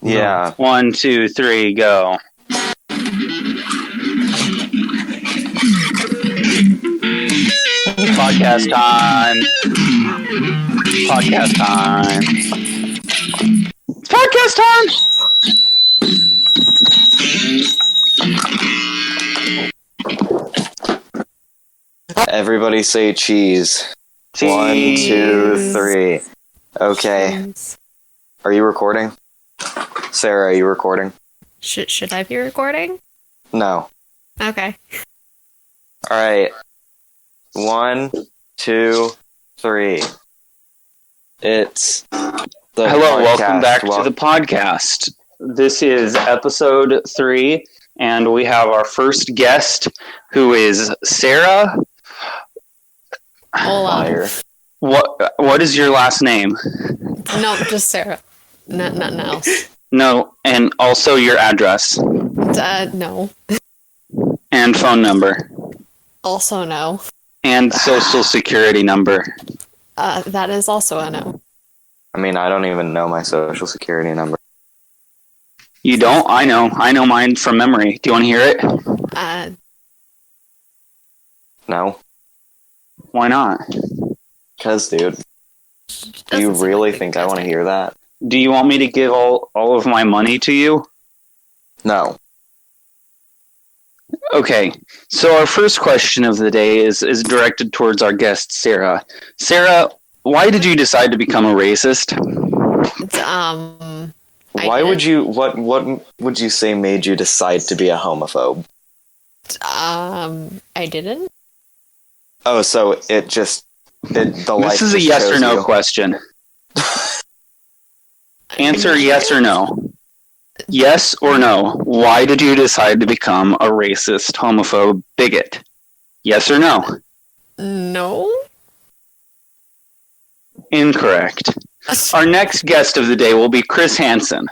Yeah. 1, 2, 3, go. Podcast time. Podcast time. It's podcast time. Everybody say cheese. Cheese. 1, 2, 3. Okay. Cheese. Are you recording? Sarah, are you recording? Should I be recording? No. Okay. Alright. 1, 2, 3. It's the Hello, welcome podcast. back to the podcast. This is episode 3, and we have our first guest, who is Sarah. Hola. What is your last name? No, just Sarah. Nothing else. No, and also your address No. and phone number Also no. and social security number. That is also a no. I mean, I don't even know my social security number. You don't? I know mine from memory. Do you want to hear it? No? Why not? Because, dude, do you really think I want to hear that? Do you want me to give all of my money to you? No. Okay, so our first question of the day is directed towards our guest, Sarah. Sarah, why did you decide to become a racist? Why would you, what would you say made you decide to be a homophobe? I didn't. Oh, so it just, This is a yes or no question. Answer yes or no. Yes or no. Why did you decide to become a racist, homophobe, bigot? Yes or no? No. Incorrect. Our next guest of the day will be Chris Hansen.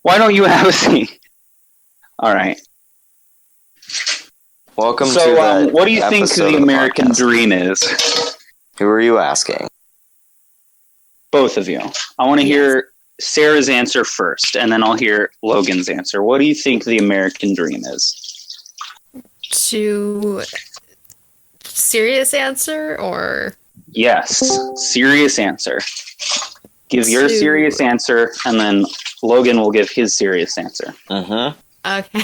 Why don't you have a seat? All right. Welcome to So, the what do you think episode the of American podcast. dream is? Who are you asking? Both of you. I want to hear Sarah's answer first, and then I'll hear Logan's answer. What do you think the American dream is? Serious answer or? Yes. Serious answer. Give your To- serious answer, and then Logan will give his serious answer. Mm-hmm. Okay.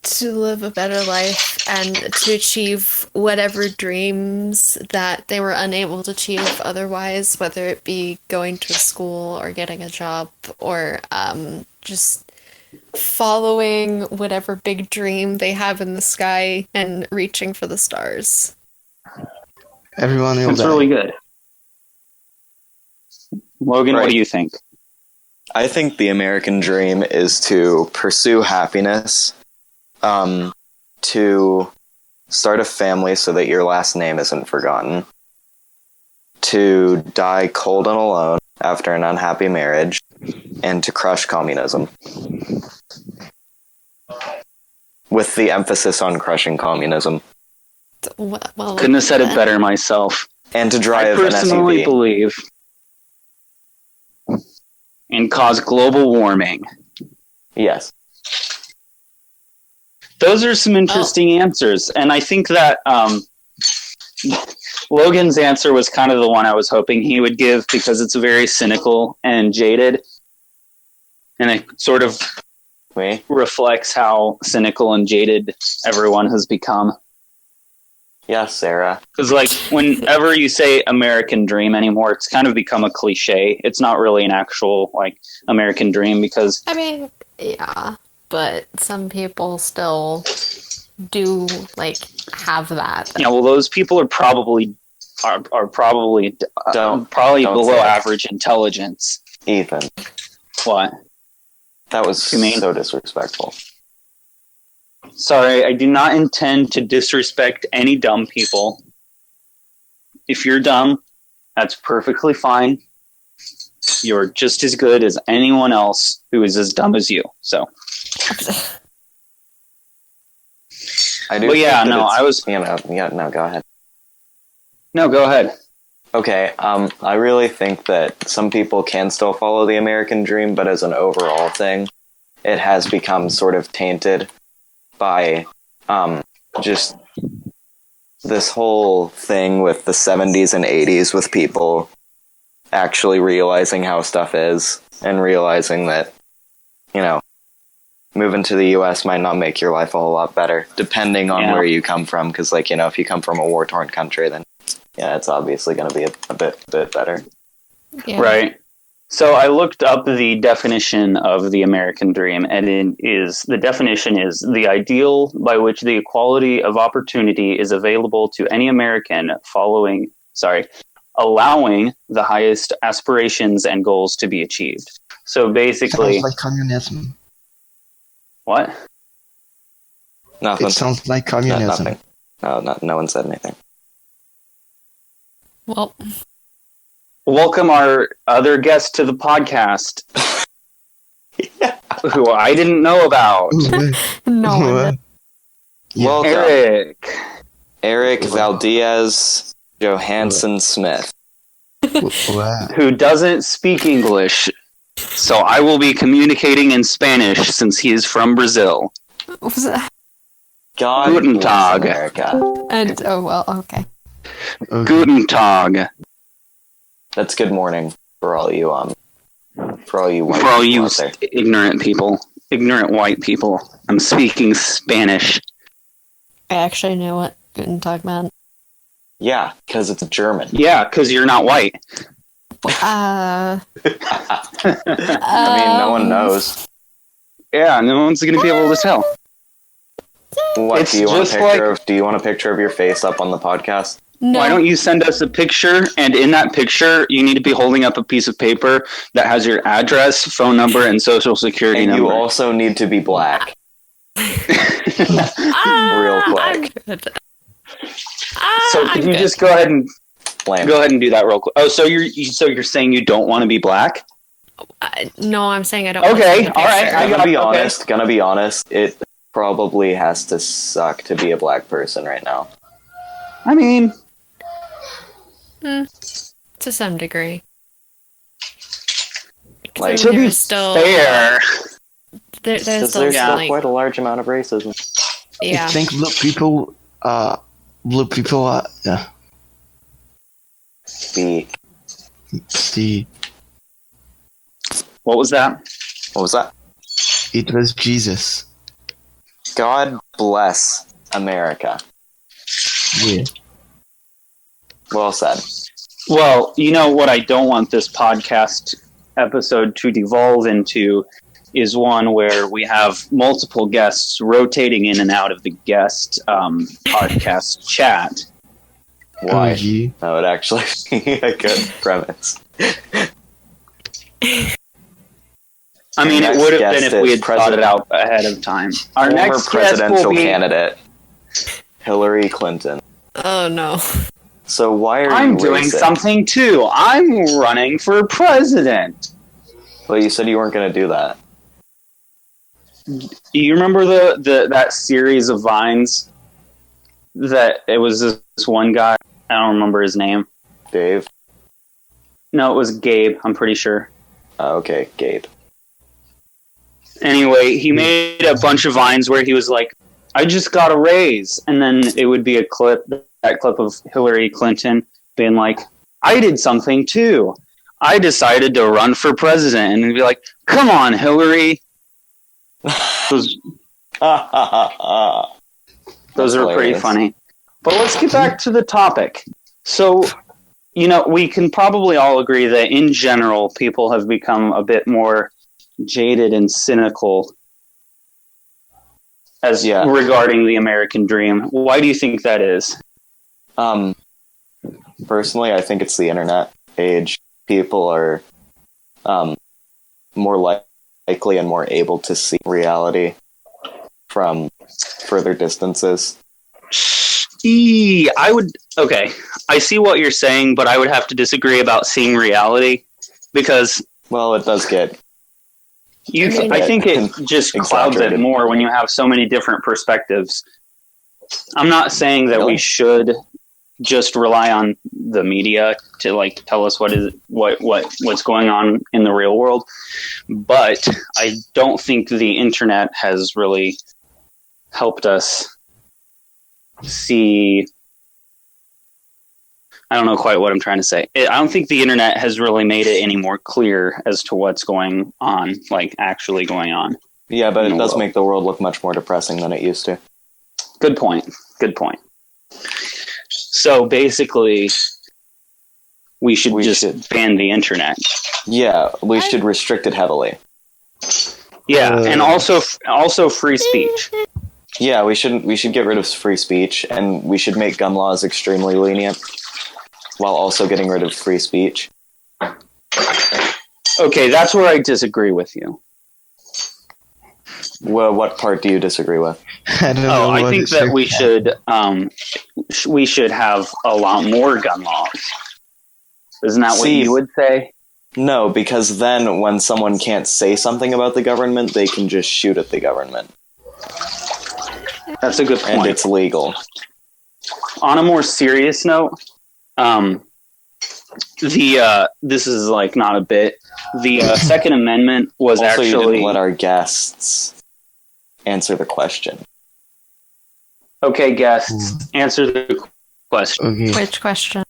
To live a better life and to achieve whatever dreams that they were unable to achieve otherwise, whether it be going to school or getting a job or just following whatever big dream they have in the sky and reaching for the stars. Everyone will That's die. really good. Logan, what Right. do you think? I think the American dream is to pursue happiness, to start a family so that your last name isn't forgotten, to die cold and alone after an unhappy marriage, and to crush communism. With the emphasis on crushing communism. Well, Couldn't have said it better myself. And to I drive an personally SUV. believe and cause global warming. Yes. Those are some interesting answers, and I think that Logan's answer was kind of the one I was hoping he would give because it's very cynical and jaded, and it sort of Me? reflects how cynical and jaded everyone has become. Yes, Sarah. Because, like, whenever you say American dream anymore, it's kind of become a cliche. It's not really an actual, like, American dream because... I mean, yeah, but some people still do, like, have that. Yeah, well, those people are probably probably Don't below say it. average intelligence. Ethan. What? That was You mean? so disrespectful. Sorry, I do not intend to disrespect any dumb people. If you're dumb, that's perfectly fine. You're just as good as anyone else who is as dumb as you. So, I do. Well, yeah, think that no, it's, I was... You know, yeah, no, go ahead. No, go ahead. Okay, I really think that some people can still follow the American dream, but as an overall thing, it has become sort of tainted by just this whole thing with the 70s and 80s with people actually realizing how stuff is and realizing that, you know, moving to the US might not make your life a whole lot better, depending on where you come from, because, like, you know, if you come from a war-torn country, then yeah, it's obviously going to be a bit better. Yeah. Right. So I looked up the definition of the American dream, and the definition is the ideal by which the equality of opportunity is available to any American allowing the highest aspirations and goals to be achieved. So basically, Sounds like communism. what? Nothing. It sounds like communism. Nothing. No one said anything. Well, Welcome our other guest to the podcast, who I didn't know about. no one. Welcome, Eric Valdez Johansson Smith. Wow. who doesn't speak English, so I will be communicating in Spanish since he is from Brazil. God Guten bless Tag. America. And okay. Okay. Guten Tag. That's good morning for all you white For all people you out there. ignorant white people. I'm speaking Spanish. I actually know what Guten Tag meant. Yeah, because it's German. Yeah, because you're not white. I mean, no one knows. Yeah, no one's going to be able to tell. What It's do you want a just picture like- of? Do you want a picture of your face up on the podcast? No. Why don't you send us a picture, and in that picture, you need to be holding up a piece of paper that has your address, phone number, and social security And number. you also need to be black. Real quick. I'm good. So could you just go ahead and Lame. do that real quick? Oh, so you're saying you don't want to be black? No, I'm saying I don't. Okay, want to all right, I got- Gonna be honest, it probably has to suck to be a black person right now. I mean, to some degree. Like, to be There's still fair, there's because still there's still like quite a large amount of racism. yeah. I think blue people are Speak. see, what was that? What was that? it was Jesus. God bless America. Yeah. Well said. Well, you know what I don't want this podcast episode to devolve into is one where we have multiple guests rotating in and out of the guest podcast chat. Why? Oh, yeah. That would actually be a good premise. I mean, it Next would have guest been if we is had thought it out ahead of time. Our Former next guest presidential will be. candidate, Hillary Clinton. Oh no. So why are I'm you doing racist? something too. I'm running for president. Well, you said you weren't going to do that. You remember that series of vines that it was this one guy? I don't remember his name. Dave? No, it was Gabe. I'm pretty sure. Okay, Gabe. Anyway, he made a bunch of vines where he was like, "I just got a raise," and then it would be that clip of Hillary Clinton being like, "I did something too. I decided to run for president," and he'd be like, "Come on, Hillary." Those are pretty hilarious. funny. But let's get back to the topic. So, we can probably all agree that in general, people have become a bit more jaded and cynical regarding the American dream. Why do you think that is? Personally, I think it's the internet age. People are more likely and more able to see reality from further distances. Okay, I see what you're saying, but I would have to disagree about seeing reality because Well, it does get I think it just clouds it exaggerated. more when you have so many different perspectives. I'm not saying that Really? we should just rely on the media to like tell us what's going on in the real world. But I don't think the internet has really helped us see. I don't know quite what I'm trying to say. I don't think the internet has really made it any more clear as to what's going on, like actually going on. Yeah, but it does make the world look much more depressing than it used to. Good point. So basically, we should ban the internet. Yeah, we should restrict it heavily. Yeah, and also free speech. Yeah, we should get rid of free speech, and we should make gun laws extremely lenient, while also getting rid of free speech. Okay, that's where I disagree with you. Well, what part do you disagree with? I don't know. I think that we should have a lot more gun laws. Isn't that what you would say? No, because then when someone can't say something about the government, they can just shoot at the government. That's a good point. And it's legal. On a more serious note, this is like not a bit. The Second Amendment was also, actually. You didn't let our guests answer the question. Okay, guests, answer the question. Okay. Which question?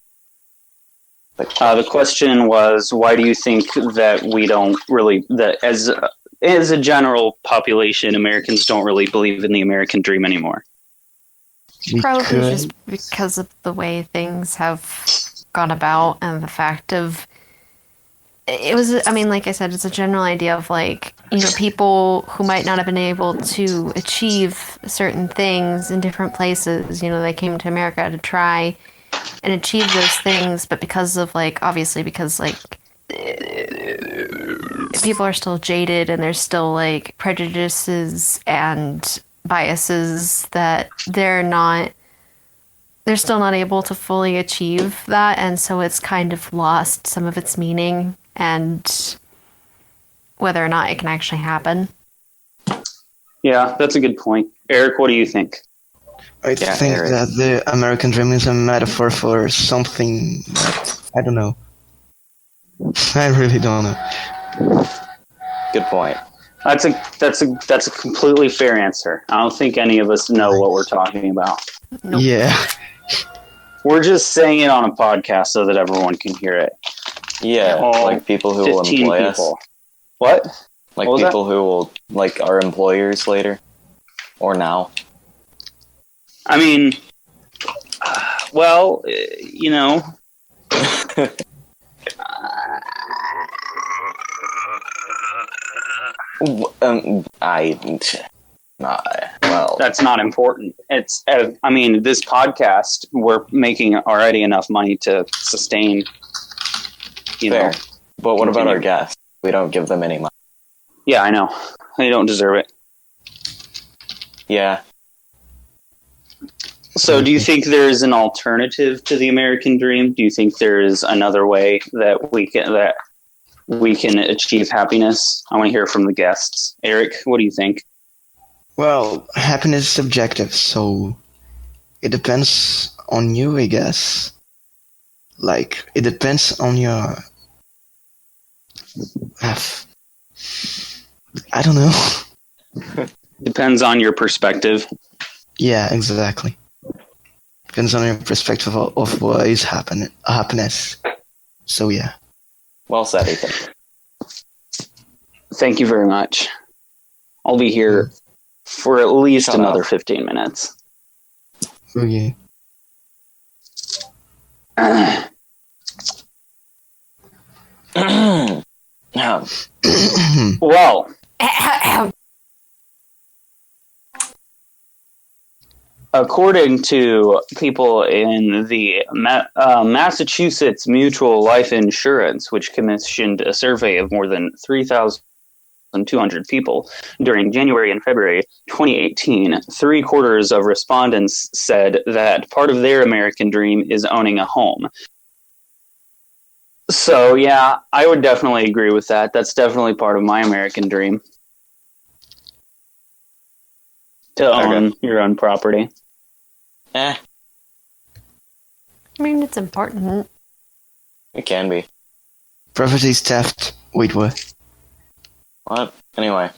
The question was, why do you think that we don't really, that as a general population, Americans don't really believe in the American dream anymore? Probably just because of the way things have gone about and the fact of it was, I mean, like I said, it's a general idea of like, you know, people who might not have been able to achieve certain things in different places, you know, they came to America to try and achieve those things, but because of like, obviously because like people are still jaded and there's still like prejudices and biases that they're still not able to fully achieve that, and so it's kind of lost some of its meaning and whether or not it can actually happen. Yeah, that's a good point. Eric, what do you think? I think that the American dream is a metaphor for something that, I don't know. I really don't know. Good point. That's a completely fair answer. I don't think any of us know what we're talking about. Nope. Yeah. We're just saying it on a podcast so that everyone can hear it. Yeah, like people who will employ us. What? Like people who will, like, our employers later. Or now. I mean, well, you know. That's not important. It's, I mean, this podcast, we're making already enough money to sustain, you know. But what about our guests? We don't give them any money. Yeah, I know. They don't deserve it. Yeah. So do you think there's an alternative to the American dream? Do you think there's another way that we can achieve happiness? I want to hear from the guests. Eric, what do you think? Well, happiness is subjective, so it depends on you, I guess. Like, it depends on your... I don't know. Depends on your perspective. Yeah, exactly. Depends on your perspective of what is happiness. So, yeah. Well said, Ethan. Thank you very much. I'll be here for at least another 15 minutes. Okay. Well, according to people in the Massachusetts Mutual Life Insurance, which commissioned a survey of more than 3,200 people during January and February 2018, 3/4 of respondents said that part of their American dream is owning a home. So, yeah, I would definitely agree with that. That's definitely part of my American dream. To own your own property. I mean, it's important. It can be. Property theft. Wait, what? What? Anyway,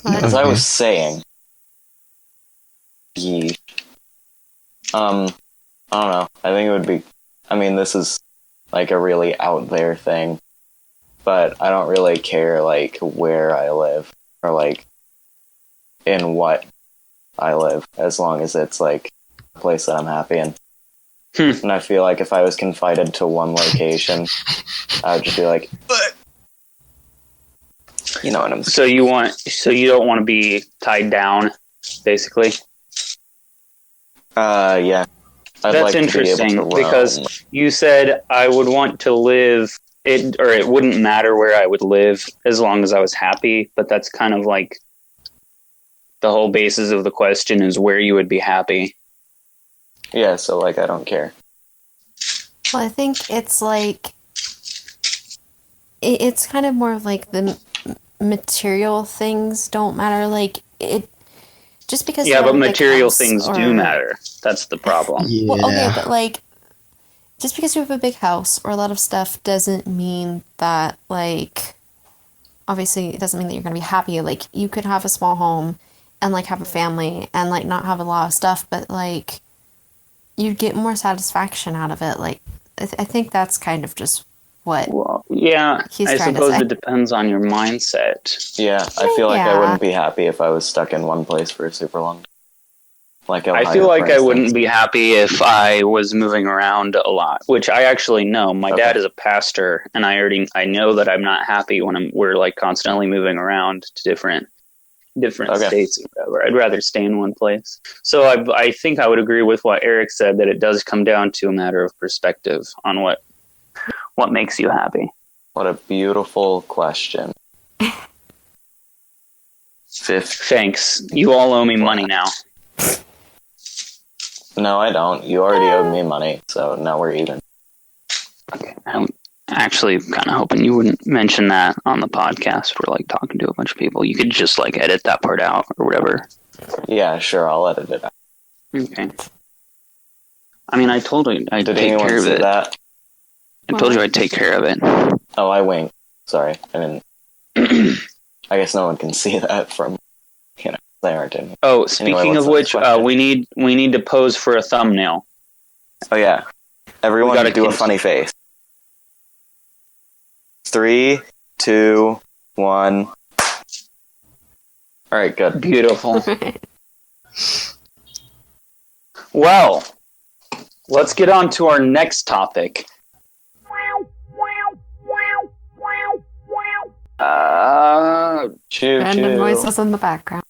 What? as I was saying, the I don't know. I think it would be. I mean, this is like a really out there thing, but I don't really care like where I live or like in what I live, as long as it's like a place that I'm happy in. And I feel like if I was confined to one location, I would just be like, but you know what I'm saying. So you don't want to be tied down, basically. Yeah. I'd That's like interesting to be able to because you said I would want to live it, or it wouldn't matter where I would live as long as I was happy. But that's kind of like the whole basis of the question is where you would be happy. Yeah, so like I don't care. Well, I think it's like it's kind of more of like the material things don't matter. Like it just because you Yeah, have but a big material house things or- do matter. That's the problem. Yeah. Well, okay, but like just because you have a big house or a lot of stuff doesn't mean that like obviously it doesn't mean that you're going to be happy. Like you could have a small home and like have a family and like not have a lot of stuff, but like you'd get more satisfaction out of it. Like I think that's kind of just what Well, yeah, he's I trying to suppose say. it depends on your mindset. Yeah, I feel like I Yeah. wouldn't be happy if I was stuck in one place for super long. Like I Ohio, feel like for I instance. wouldn't be happy if I was moving around a lot, which I actually know. My Okay. dad is a pastor, and I know that I'm not happy when we're like constantly moving around to different Okay. states or whatever. I'd rather stay in one place. So I think I would agree with what Eric said, that it does come down to a matter of perspective on what makes you happy. What a beautiful question. Fifth. Thanks. You all owe me money now. No, I don't. You already owed me money, so now we're even. Okay. I'm actually kind of hoping you wouldn't mention that on the podcast. We're like talking to a bunch of people. You could just like edit that part out or whatever. Yeah, sure, I'll edit it out. Okay. I mean, I told you I'd Did take anyone care of see it. that? I told you I'd take care of it. Oh, I winked. Sorry, I didn't. I guess no one can see that from, they aren't in. Oh, speaking what's of the which, question? we need to pose for a thumbnail. Oh yeah, everyone gotta do a cont- funny face. 3, 2, 1. All right, good. Beautiful. Well, let's get on to our next topic. Choo Random choo. noises in the background.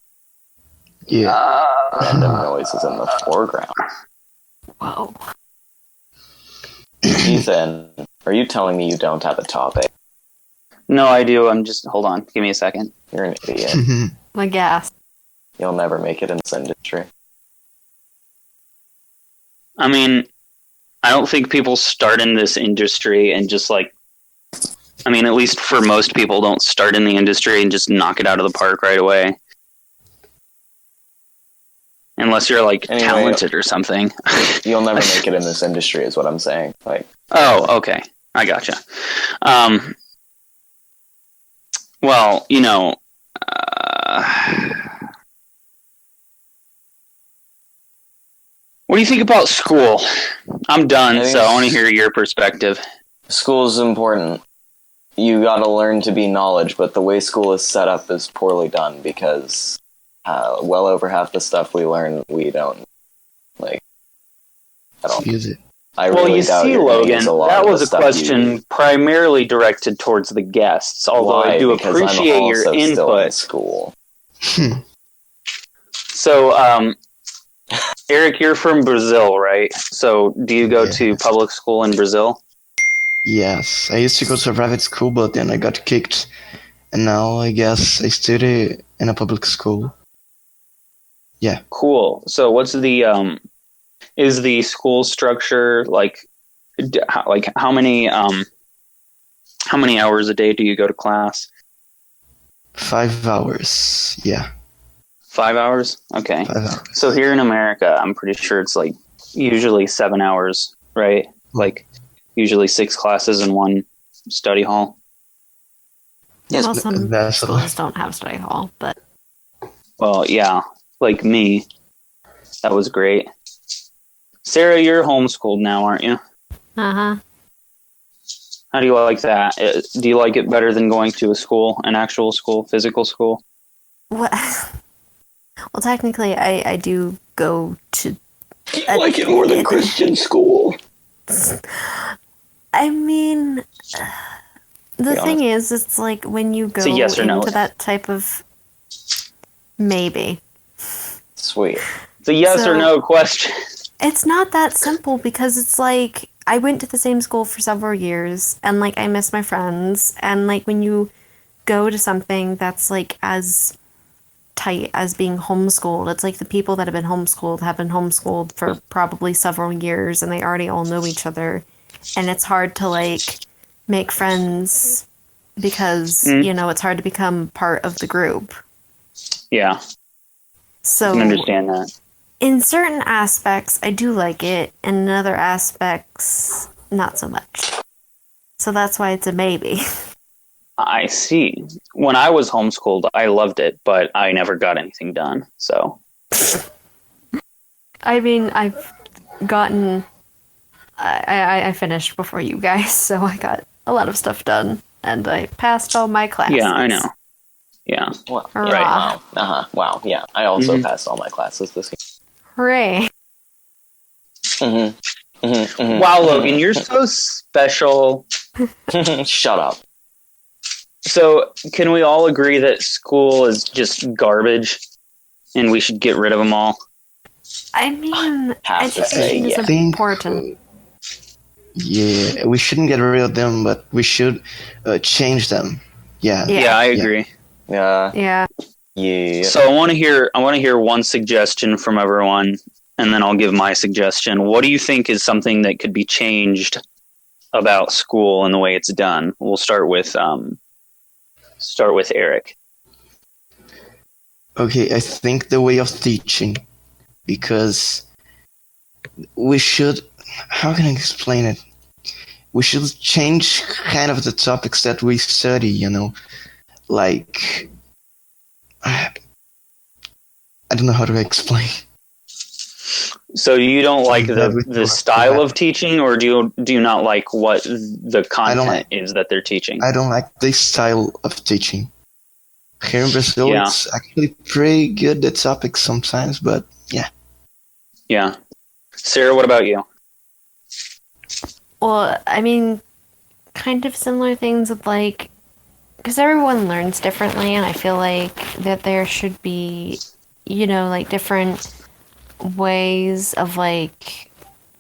Yeah. Random noises in the foreground. Whoa. Ethan, are you telling me you don't have a topic? No, I do. I'm just hold on. Give me a second. You're an idiot. My gas. You'll never make it in this industry. I mean, I don't think people start in this industry and just like, I mean, at least for most people, don't start in the industry and just knock it out of the park right away. Unless you're like Anyway, talented or something. You'll never make it in this industry, is what I'm saying. Like, Oh, okay. I gotcha. Well, what do you think about school? I'm done, so I want to hear your perspective. school is important. You gotta learn to be knowledge, but the way school is set up is poorly done because well over half the stuff we learn, we don't like. I don't. Use it. I Well, really you doubt see, you're gonna Logan, use a lot that of was the a stuff you question use. primarily directed towards the guests, although Why? I do Because I'm appreciate your also still in input. school. So, Eric, you're from Brazil, right? So, do you go to Yes. public school in Brazil? Yes, I used to go to a private school, but then I got kicked, and now I guess I study in a public school. Yeah. Cool. So, what's the is the school structure like how many hours a day do you go to class? 5 hours. Yeah, 5 hours? Okay. 5 hours. So here in America, I'm pretty sure it's like usually 7 hours, right? like usually 6 classes in one study hall. Yes, Well, some that's schools don't have study hall, but Well, yeah, like me. That was great. Sarah, you're homeschooled now, aren't you? uh-huh. How do you like that? Do you like it better than going to a school, an actual school, physical school? What? Well, technically, I do go to. I like it more than Christian school. I mean, the Be thing is, it's like when you go It's a yes or no. into that type of maybe. Sweet. It's a yes or So- no question. It's not that simple because it's like I went to the same school for several years and like I miss my friends and like when you go to something that's like as tight as being homeschooled, it's like the people that have been homeschooled for probably several years and they already all know each other and it's hard to like make friends because you know it's hard to become part of the group. Yeah, So I can understand that. in certain aspects, I do like it, and in other aspects, not so much. So that's why it's a maybe. I see. When I was homeschooled, I loved it, but I never got anything done. So, I mean, I've gotten. I finished before you guys, so I got a lot of stuff done, and I passed all my classes. yeah, I know. Yeah. Well, Hurrah. yeah, wow. Wow. Yeah, I also Mhm. passed all my classes this Hooray! year. Wow, Logan, you're so special. Shut up. So, can we all agree that school is just garbage and we should get rid of them all? I mean, Have to say, education is yeah. think- important. Yeah, we shouldn't get rid of them, but we should change them. Yeah. Yeah, I agree. Yeah. Yeah. Yeah. So I want to hear one suggestion from everyone, and then I'll give my suggestion. What do you think is something that could be changed about school and the way it's done? We'll start with Eric. Okay, I think the way of teaching, because we should. How can I explain it? We should change kind of the topics that we study. You know, like I don't know how to explain. So you don't like Yeah, we the do. style of teaching, or do you not like what the content like- is that they're teaching? I don't like this style of teaching. Here in Brazil, Yeah. it's actually pretty good, the topic sometimes, but yeah. Yeah. Sarah, what about you? Well, I mean, kind of similar things with like, because everyone learns differently, and I feel like that there should be, you know, like different ways of like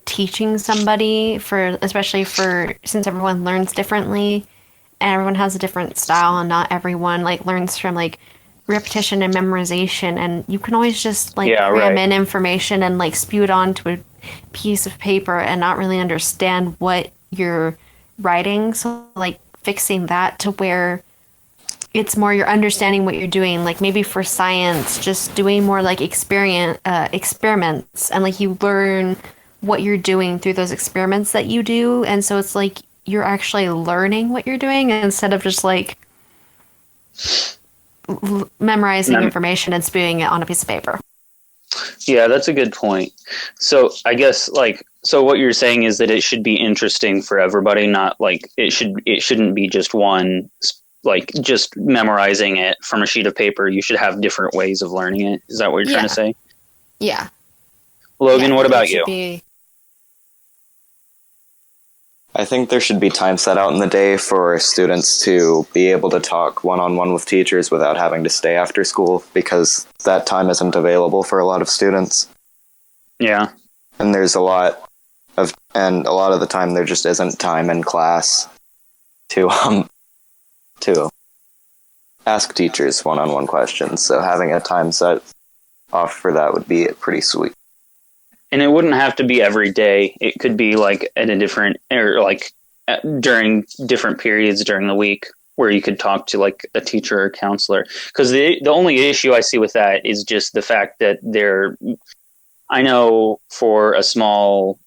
teaching somebody for, especially for, since everyone learns differently and everyone has a different style and not everyone like learns from like repetition and memorization and you can always just like Yeah, cram right. in information and like spew it onto a piece of paper and not really understand what you're writing. So like fixing that to where it's more you're understanding what you're doing. Like maybe for science, just doing more like experiments and like you learn what you're doing through those experiments that you do. And so it's like you're actually learning what you're doing instead of just like memorizing information and spewing it on a piece of paper. Yeah, that's a good point. So I guess so what you're saying is that it should be interesting for everybody, not like it shouldn't be just one, like just memorizing it from a sheet of paper. You should have different ways of learning it. Is that what you're trying to say? Yeah. Logan, Yeah, what it about should you? be- I think there should be time set out in the day for students to be able to talk one-on-one with teachers without having to stay after school because that time isn't available for a lot of students. Yeah. And a lot of the time there just isn't time in class to ask teachers one-on-one questions. So having a time set off for that would be pretty sweet. And it wouldn't have to be every day. It could be like at a different, or like during different periods during the week where you could talk to like a teacher or a counselor. Because the only issue I see with that is just the fact that I know for a small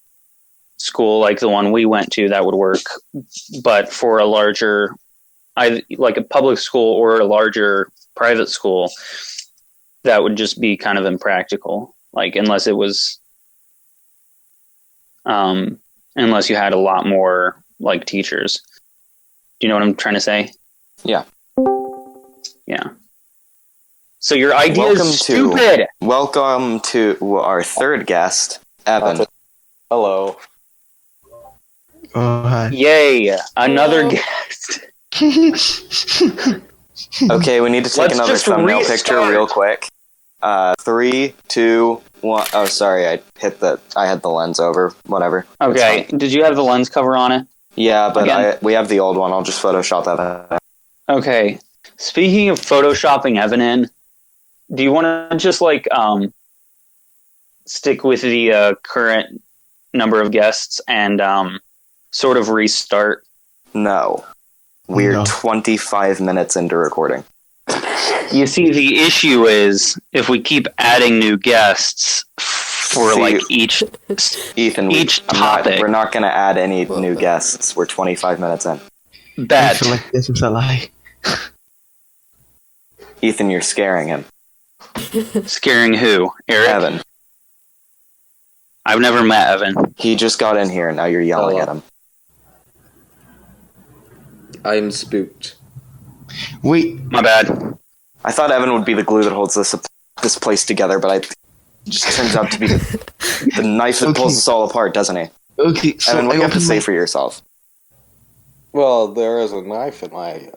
school like the one we went to, that would work. But for a larger, like a public school or a larger private school, that would just be kind of impractical. Like unless it was, unless you had a lot more like teachers. Do you know what I'm trying to say? Yeah. Yeah. So your idea is stupid. Welcome to our third guest, Evan. Hello. Oh, hi. Yay! Another Hello. guest. Okay, we need to take Let's another just thumbnail restart. picture real quick. 3, 2, 1. Oh, sorry, I had the lens over. Whatever. It's Okay. fine. Did you have the lens cover on it? Yeah, but Again. we have the old one. I'll just Photoshop that. Okay. Speaking of photoshopping Evan in, do you want to just like stick with the current number of guests and sort of restart? No. We're No. 25 minutes into recording. You see, the issue is if we keep adding new guests for See, like each Ethan, each topic. we're not going to add any new guests. We're 25 minutes in. I bet. feel like this is a lie. Ethan, you're scaring him. Scaring who? Eric? Evan. I've never met Evan. He just got in here and now you're yelling Hello. at him. I'm spooked. Wait, My bad. I thought Evan would be the glue that holds this place together, but it just turns out to be the knife that pulls us all apart, doesn't he? okay, so Evan, what I do you have to opened say my- for yourself? Well, there is a knife in my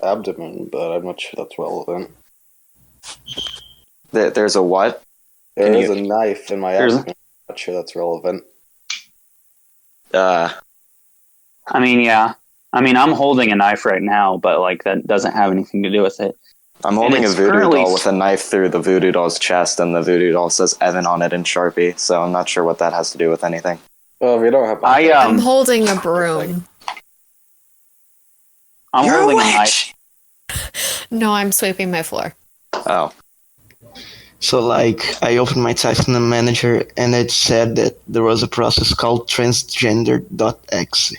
abdomen, but I'm not sure that's relevant. There's a what? There Can is you- a knife in my There's a- abdomen. I'm not sure that's relevant. I mean, yeah. I mean, I'm holding a knife right now, but like that doesn't have anything to do with it. I'm holding a it's voodoo currently- doll with a knife through the voodoo doll's chest, and the voodoo doll says Evan on it in Sharpie, so I'm not sure what that has to do with anything. Well, if you don't have my I'm holding a broom. I'm You're a holding a witch! knife. No, I'm sweeping my floor. Oh. So, like, I opened my Tyson manager and it said that there was a process called transgender.exe.